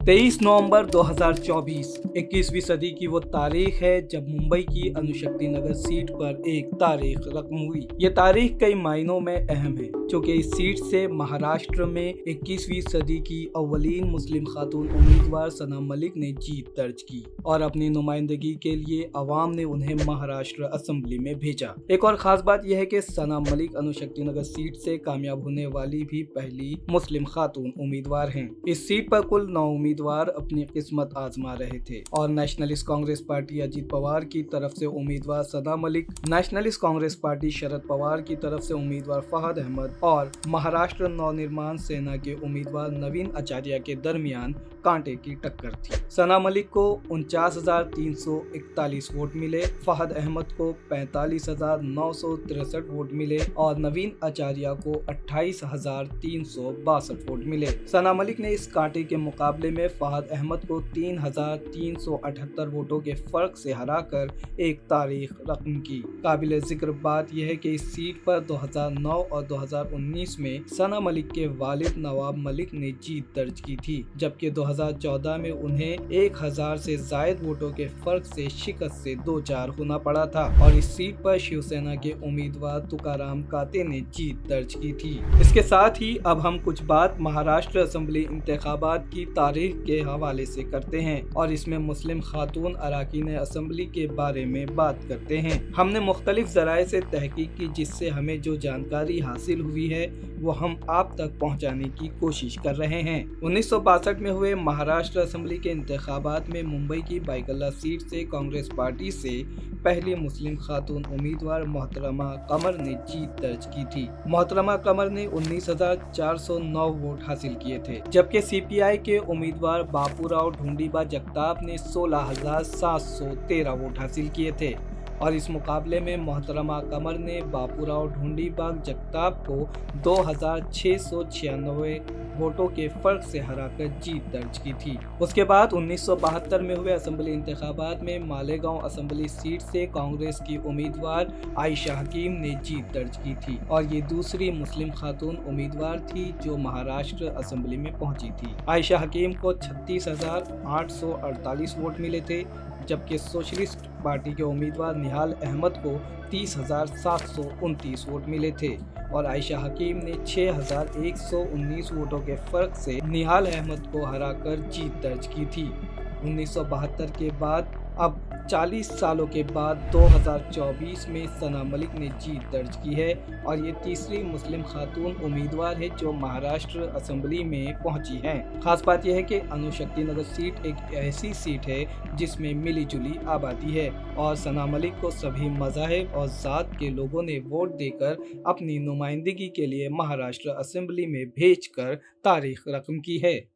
23 नवंबर 2024 21वीं सदी की वो तारीख है जब मुंबई की अणुशक्ति नगर सीट पर एक तारीख रकम हुई। ये तारीख कई मायनों में अहम है क्योंकि इस सीट से महाराष्ट्र में 21वीं सदी की अव्वलीन मुस्लिम खातून उम्मीदवार सना मलिक ने जीत दर्ज की और अपनी नुमाइंदगी के लिए अवाम ने उन्हें महाराष्ट्र असेंबली में भेजा। एक और खास बात यह है कि सना मलिक अणुशक्ति नगर सीट से कामयाब होने वाली भी पहली मुस्लिम खातून उम्मीदवार हैं। इस सीट पर कुल 9 उम्मीदवार अपनी किस्मत आजमा रहे थे और नेशनलिस्ट कांग्रेस पार्टी अजीत पवार की तरफ से उम्मीदवार सना मलिक, नेशनलिस्ट कांग्रेस पार्टी शरद पवार की तरफ से उम्मीदवार फहद अहमद और महाराष्ट्र नवनिर्माण सेना के उम्मीदवार नवीन आचार्य के दरमियान कांटे की टक्कर थी। सना मलिक को 49,341 वोट मिले, फहद अहमद को 45,963 वोट मिले और नवीन आचार्य को 28,362 वोट मिले। सना मलिक ने इस कांटे के मुकाबले में फहद अहमद को 3,378 वोटों के फर्क से हराकर एक तारीख रकम की। काबिल जिक्र बात यह है कि इस सीट पर 2009 और 2019 में सना मलिक के वालिद नवाब मलिक ने जीत दर्ज की थी, जबकि 2014 में उन्हें 1,000 से जायद वोटों के फर्क से शिकस्त से दो चार होना पड़ा था और इस सीट पर शिवसेना के उम्मीदवार तुकाराम काते ने जीत दर्ज की थी। इसके साथ ही अब हम कुछ बात महाराष्ट्र असेंबली इंतखाबात की तारीख के हवाले से करते हैं और इसमें मुस्लिम खातून अराकीन असेंबली के बारे में बात करते हैं। हमने मुख्तलिफ जराए से तहकीक की जिससे हमें जो जानकारी हासिल हुई है वो हम आप तक पहुंचाने की कोशिश कर रहे हैं। 1962 में हुए महाराष्ट्र असेंबली के इंतखाबात में मुंबई की बाइकल्ला सीट से कांग्रेस पार्टी से पहली मुस्लिम खातून उम्मीदवार मोहतरमा कमर ने जीत दर्ज की थी। मोहतरमा कमर ने 19,409 वोट हासिल किए थे, जबकि सीपीआई के उम्मीदवार बापूराव ढूंढीबा जगताप ने 16,713 वोट हासिल किए थे और इस मुकाबले में मोहतरमा कमर ने बापूराव ढूंढीबा जगताप को 2,696 वोटों के फर्क से हराकर जीत दर्ज की थी। उसके बाद 1972 में हुए असेंबली इंतखाबात में मालेगांव असेंबली सीट से कांग्रेस की उम्मीदवार आयशा हकीम ने जीत दर्ज की थी और ये दूसरी मुस्लिम खातून उम्मीदवार थी जो महाराष्ट्र असेंबली में पहुंची थी। आयशा हकीम को 36,848 वोट मिले थे, जबकि सोशलिस्ट पार्टी के उम्मीदवार निहाल अहमद को 30,729 वोट मिले थे और आयशा हकीम ने 6,119 वोटों के फर्क से निहाल अहमद को हराकर जीत दर्ज की थी। 1972 के बाद अब 40 सालों के बाद 2024 में सना मलिक ने जीत दर्ज की है और ये तीसरी मुस्लिम खातून उम्मीदवार है जो महाराष्ट्र असेंबली में पहुंची हैं। खास बात यह है कि अणुशक्ति नगर सीट एक ऐसी सीट है जिसमें मिली जुली आबादी है और सना मलिक को सभी मज़ाहिब और ज़ात के लोगों ने वोट देकर अपनी नुमाइंदगी के लिए महाराष्ट्र असेंबली में भेजकर तारीख रकम की है।